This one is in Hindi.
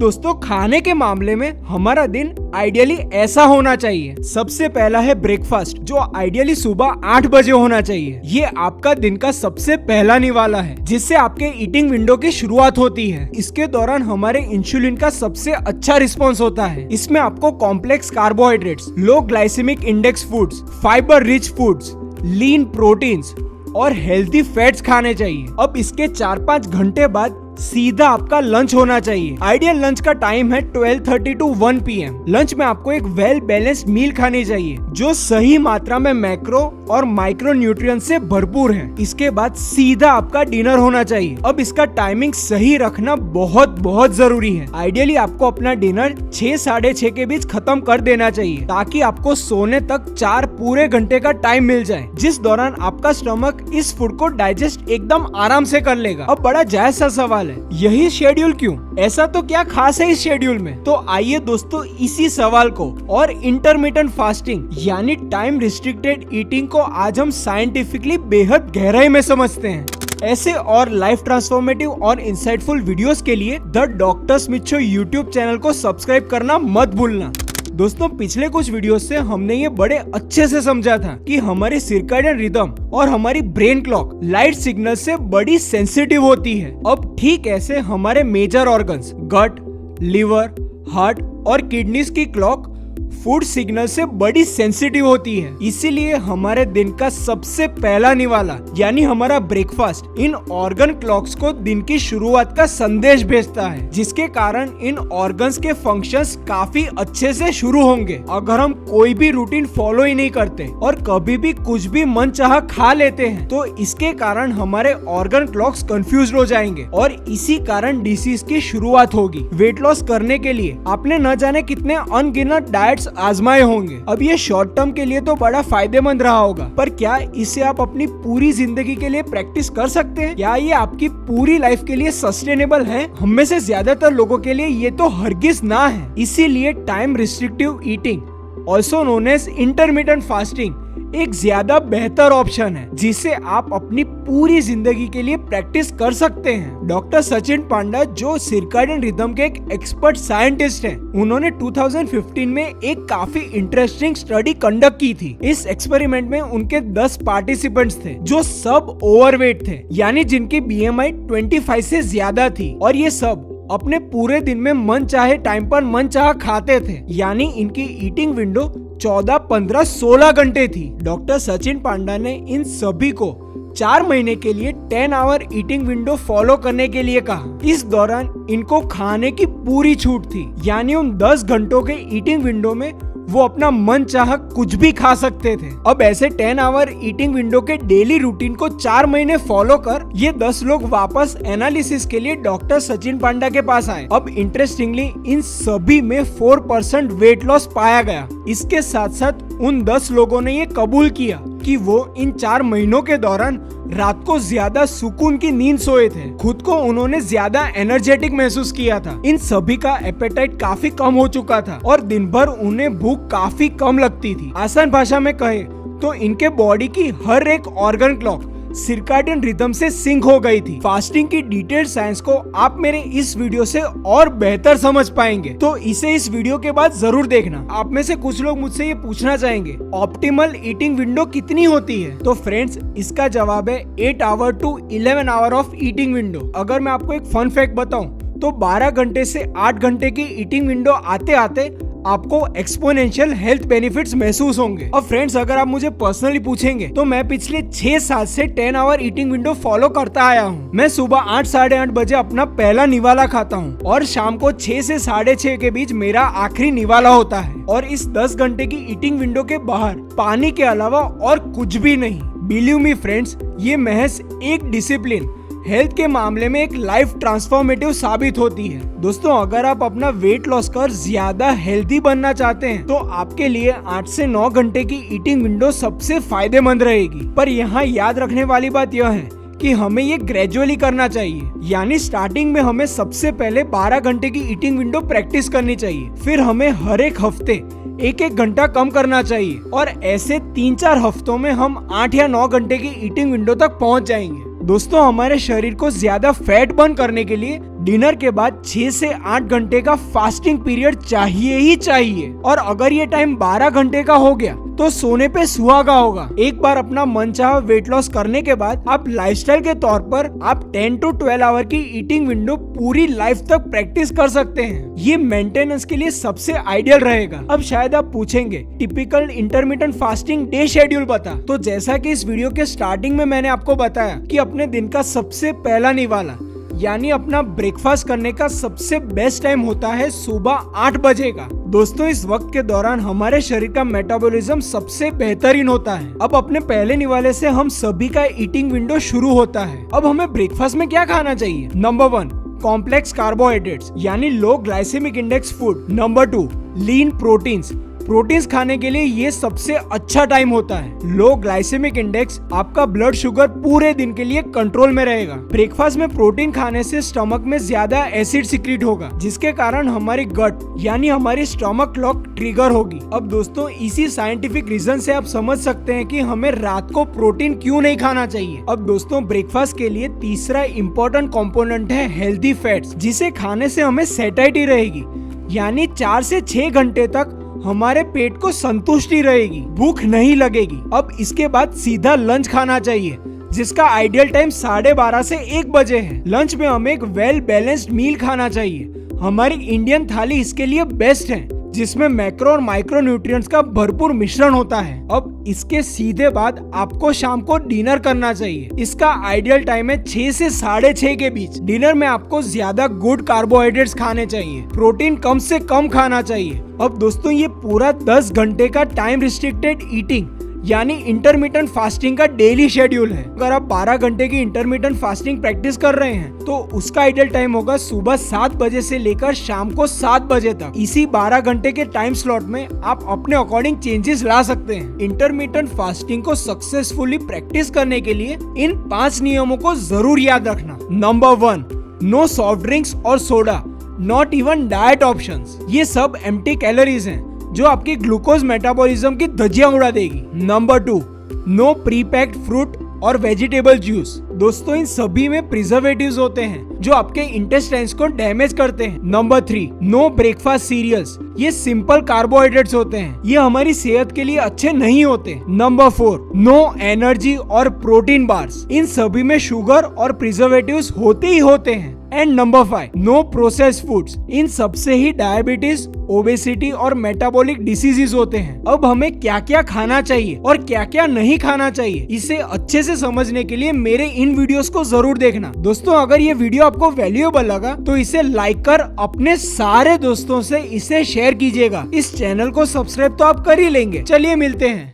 दोस्तों, खाने के मामले में हमारा दिन आइडियली ऐसा होना चाहिए। सबसे पहला है ब्रेकफास्ट, जो आइडियली सुबह 8 बजे होना चाहिए। ये आपका दिन का सबसे पहला निवाला है, जिससे आपके ईटिंग विंडो की शुरुआत होती है। इसके दौरान हमारे इंसुलिन का सबसे अच्छा रिस्पॉन्स होता है। इसमें आपको complex carbohydrates, low glycemic index foods, fibre rich foods, lean proteins और हेल्थी फैट्स खाने चाहिए। अब इसके 4-5 घंटे बाद सीधा आपका लंच होना चाहिए। आइडियल लंच का टाइम है 12:30 to 1 PM। लंच में आपको एक वेल बैलेंस्ड मील खानी चाहिए, जो सही मात्रा में मैक्रो और माइक्रो न्यूट्रिएंट्स से भरपूर है। इसके बाद सीधा आपका डिनर होना चाहिए। अब इसका टाइमिंग सही रखना बहुत बहुत जरूरी है। आइडियली आपको अपना डिनर 6-6:30 के बीच खत्म कर देना चाहिए, ताकि आपको सोने तक 4 पूरे घंटे का टाइम मिल जाए, जिस दौरान आपका स्टमक इस फूड को डाइजेस्ट एकदम आराम से कर लेगा। अब बड़ा जायज सा सवाल, यही शेड्यूल क्यों? ऐसा तो क्या खास है इस शेड्यूल में? तो आइए दोस्तों, इसी सवाल को और इंटरमिटेंट फास्टिंग यानी टाइम रिस्ट्रिक्टेड ईटिंग को आज हम साइंटिफिकली बेहद गहराई में समझते हैं। ऐसे और लाइफ ट्रांसफॉर्मेटिव और इंसाइटफुल वीडियोस के लिए the doctor Smith show YouTube channel को सब्सक्राइब करना मत भूलना। दोस्तों, पिछले कुछ वीडियोस से हमने ये बड़े अच्छे से समझा था कि हमारी सर्कैडियन रिदम और हमारी ब्रेन क्लॉक लाइट सिग्नल से बड़ी सेंसिटिव होती है। अब ठीक ऐसे हमारे मेजर ऑर्गन्स गट, लिवर, हार्ट और किडनीज की क्लॉक फूड सिग्नल से बड़ी सेंसिटिव होती है। इसीलिए हमारे दिन का सबसे पहला निवाला यानी हमारा ब्रेकफास्ट इन ऑर्गन क्लॉक्स को दिन की शुरुआत का संदेश भेजता है, जिसके कारण इन ऑर्गन्स के फंक्शंस काफी अच्छे से शुरू होंगे। अगर हम कोई भी रूटीन फॉलो ही नहीं करते और कभी भी कुछ भी मनचाहा खा लेते हैं, तो इसके कारण हमारे ऑर्गन क्लॉक्स कंफ्यूज हो जाएंगे और इसी कारण डिसीज की शुरुआत होगी। वेट लॉस करने के लिए आपने न जाने कितने अनगिनत डाइट्स आजमाए होंगे। अब ये शॉर्ट टर्म के लिए तो बड़ा फायदेमंद रहा होगा, पर क्या इसे आप अपनी पूरी जिंदगी के लिए प्रैक्टिस कर सकते हैं? क्या ये आपकी पूरी लाइफ के लिए सस्टेनेबल है? हम में से ज्यादातर लोगों के लिए ये तो हरगिज ना है। इसीलिए time restrictive eating, also known as intermittent fasting, एक ज्यादा बेहतर ऑप्शन है, जिसे आप अपनी पूरी जिंदगी के लिए प्रैक्टिस कर सकते हैं। डॉक्टर सचिन पांडा, जो सर्कैडियन रिदम के एक एक्सपर्ट साइंटिस्ट हैं, उन्होंने 2015 में एक काफी इंटरेस्टिंग स्टडी कंडक्ट की थी। इस एक्सपेरिमेंट में उनके 10 पार्टिसिपेंट्स थे, जो सब ओवरवेट थे, यानी जिनकी BMI 25 से ज्यादा थी, और ये सब अपने पूरे दिन में मन चाहे टाइम पर मन चाहा खाते थे, यानी इनकी ईटिंग विंडो 14, 15, 16 घंटे थी। डॉक्टर सचिन पांडा ने इन सभी को 4 महीने के लिए 10 आवर ईटिंग विंडो फॉलो करने के लिए कहा। इस दौरान इनको खाने की पूरी छूट थी, यानी उन 10 घंटों के ईटिंग विंडो में वो अपना मन चाहा कुछ भी खा सकते थे। अब ऐसे 10 आवर ईटिंग विंडो के डेली रूटीन को 4 महीने फॉलो कर ये 10 लोग वापस एनालिसिस के लिए डॉक्टर सचिन पांडा के पास आए। अब इंटरेस्टिंगली इन सभी में 4% वेट लॉस पाया गया। इसके साथ साथ उन 10 लोगों ने ये कबूल किया कि वो इन 4 महीनों के दौरान रात को ज्यादा सुकून की नींद सोए थे। खुद को उन्होंने ज्यादा एनर्जेटिक महसूस किया था। इन सभी का एपेटाइट काफी कम हो चुका था और दिन भर उन्हें भूख काफी कम लगती थी। आसान भाषा में कहे तो इनके बॉडी की हर एक ऑर्गन क्लॉक सर्कैडियन रिदम से सिंक हो गई थी। फास्टिंग की डिटेल्ड साइंस को आप मेरे इस वीडियो से और बेहतर समझ पाएंगे, तो इसे इस वीडियो के बाद जरूर देखना। आप में से कुछ लोग मुझसे ये पूछना चाहेंगे, ऑप्टिमल ईटिंग विंडो कितनी होती है? तो फ्रेंड्स, इसका जवाब है 8 hour to 11 hour of eating window. अगर मैं आपको एक फन फैक्ट बताऊं, तो 12 घंटे से 8 घंटे की ईटिंग विंडो आते आते आपको एक्सपोनेंशियल हेल्थ बेनिफिट्स महसूस होंगे। अब फ्रेंड्स, अगर आप मुझे पर्सनली पूछेंगे तो मैं पिछले 6 साल से 10 आवर ईटिंग विंडो फॉलो करता आया हूँ। मैं सुबह 8, 8:30 बजे अपना पहला निवाला खाता हूँ और शाम को 6 से 6:30 के बीच मेरा आखिरी निवाला होता है। और इस 10 घंटे की ईटिंग विंडो के बाहर पानी के अलावा और कुछ भी नहीं। बिलीव मी फ्रेंड्स, ये महज एक डिसिप्लिन हेल्थ के मामले में एक लाइफ ट्रांसफॉर्मेटिव साबित होती है। दोस्तों, अगर आप अपना वेट लॉस कर ज्यादा हेल्दी बनना चाहते हैं, तो आपके लिए 8 से 9 घंटे की ईटिंग विंडो सबसे फायदेमंद रहेगी। पर यहाँ याद रखने वाली बात यह है कि हमें ये ग्रेजुअली करना चाहिए, यानी स्टार्टिंग में हमें सबसे पहले 12 घंटे की ईटिंग विंडो प्रैक्टिस करनी चाहिए। फिर हमें हर एक हफ्ते 1-1 घंटा कम करना चाहिए और ऐसे 3-4 हफ्तों में हम 8 या 9 घंटे की ईटिंग विंडो तक पहुंच जाएंगे। दोस्तों, हमारे शरीर को ज्यादा फैट बर्न करने के लिए डिनर के बाद 6 से 8 घंटे का फास्टिंग पीरियड चाहिए ही चाहिए। और अगर ये टाइम 12 घंटे का हो गया तो सोने पे सुहागा होगा। एक बार अपना मनचाहा वेट लॉस करने के बाद आप लाइफस्टाइल के तौर पर आप 10 to 12 आवर की ईटिंग विंडो पूरी लाइफ तक प्रैक्टिस कर सकते हैं। ये मेंटेनेंस के लिए सबसे आइडियल रहेगा। अब शायद आप पूछेंगे typical intermittent fasting day schedule बता। तो जैसा कि इस वीडियो के स्टार्टिंग में मैंने आपको बताया कि अपने दिन का सबसे पहला निवाला यानी अपना ब्रेकफास्ट करने का सबसे बेस्ट टाइम होता है सुबह 8 बजे का। दोस्तों इस वक्त के दौरान हमारे शरीर का मेटाबॉलिज्म सबसे बेहतरीन होता है। अब अपने पहले निवाले से हम सभी का ईटिंग विंडो शुरू होता है। अब हमें ब्रेकफास्ट में क्या खाना चाहिए? नंबर 1 कॉम्प्लेक्स कार्बोहाइड्रेट्स यानी लो ग्लाइसेमिक इंडेक्स फूड। नंबर 2 लीन प्रोटीन्स। प्रोटीन्स खाने के लिए ये सबसे अच्छा टाइम होता है। लो ग्लाइसेमिक इंडेक्स आपका ब्लड शुगर पूरे दिन के लिए कंट्रोल में रहेगा। ब्रेकफास्ट में प्रोटीन खाने से स्टमक में ज्यादा एसिड सिक्रीट होगा जिसके कारण हमारी गट यानी हमारी स्टमक क्लॉक ट्रिगर होगी। अब दोस्तों इसी साइंटिफिक रीजन से आप समझ सकते हैं कि हमें रात को प्रोटीन क्यों नहीं खाना चाहिए। अब दोस्तों ब्रेकफास्ट के लिए तीसरा इम्पोर्टेंट कंपोनेंट है हेल्दी फैट्स, जिसे खाने से हमें सैटिस्फाइड रहेगी यानी 4 से 6 घंटे तक हमारे पेट को संतुष्टि रहेगी, भूख नहीं लगेगी। अब इसके बाद सीधा लंच खाना चाहिए जिसका आइडियल टाइम 12:30 से 1 बजे है। लंच में हमें एक वेल बैलेंस्ड मील खाना चाहिए। हमारी इंडियन थाली इसके लिए बेस्ट है जिसमें मैक्रो और माइक्रो न्यूट्रिएंट्स का भरपूर मिश्रण होता है। अब इसके सीधे बाद आपको शाम को डिनर करना चाहिए। इसका आइडियल टाइम है 6 से 6:30 के बीच। डिनर में आपको ज्यादा गुड कार्बोहाइड्रेट्स खाने चाहिए, प्रोटीन कम से कम खाना चाहिए। अब दोस्तों ये पूरा 10 घंटे का टाइम रिस्ट्रिक्टेड ईटिंग यानी इंटरमिटेंट फास्टिंग का डेली शेड्यूल है। अगर आप 12 घंटे की इंटरमिटेंट फास्टिंग प्रैक्टिस कर रहे हैं तो उसका आइडियल टाइम होगा सुबह 7 बजे से लेकर शाम को 7 बजे तक। इसी 12 घंटे के टाइम स्लॉट में आप अपने अकॉर्डिंग चेंजेस ला सकते हैं। इंटरमिटेंट फास्टिंग को सक्सेसफुली प्रैक्टिस करने के लिए इन 5 नियमों को जरूर याद रखना। नंबर 1 नो सॉफ्ट ड्रिंक्स और soda, not even diet options. ये सब एम्प्टी कैलोरीज हैं जो आपकी ग्लूकोज मेटाबॉलिज्म की धज्जियां उड़ा देगी। Number 2 no pre packed fruit और वेजिटेबल जूस। दोस्तों इन सभी में प्रिजर्वेटिव्स होते हैं जो आपके इंटेस्टाइन्स को डैमेज करते हैं। Number 3 no breakfast cereals. ये सिंपल कार्बोहाइड्रेट्स होते हैं, ये हमारी सेहत के लिए अच्छे नहीं होते। नंबर 4 नो एनर्जी और प्रोटीन बार्स। इन सभी में शुगर और प्रिजर्वेटिव्स होते ही होते हैं। And number 5 no processed foods. इन सबसे ही डायबिटीज, ओबेसिटी और मेटाबॉलिक डिसीजेस होते हैं। अब हमें क्या क्या खाना चाहिए और क्या क्या नहीं खाना चाहिए इसे अच्छे से समझने के लिए मेरे इन वीडियोस को जरूर देखना। दोस्तों अगर ये वीडियो आपको वैल्यूएबल लगा तो इसे लाइक कर अपने सारे दोस्तों से इसे शेयर कीजिएगा। इस चैनल को सब्सक्राइब तो आप कर ही लेंगे। चलिए मिलते हैं।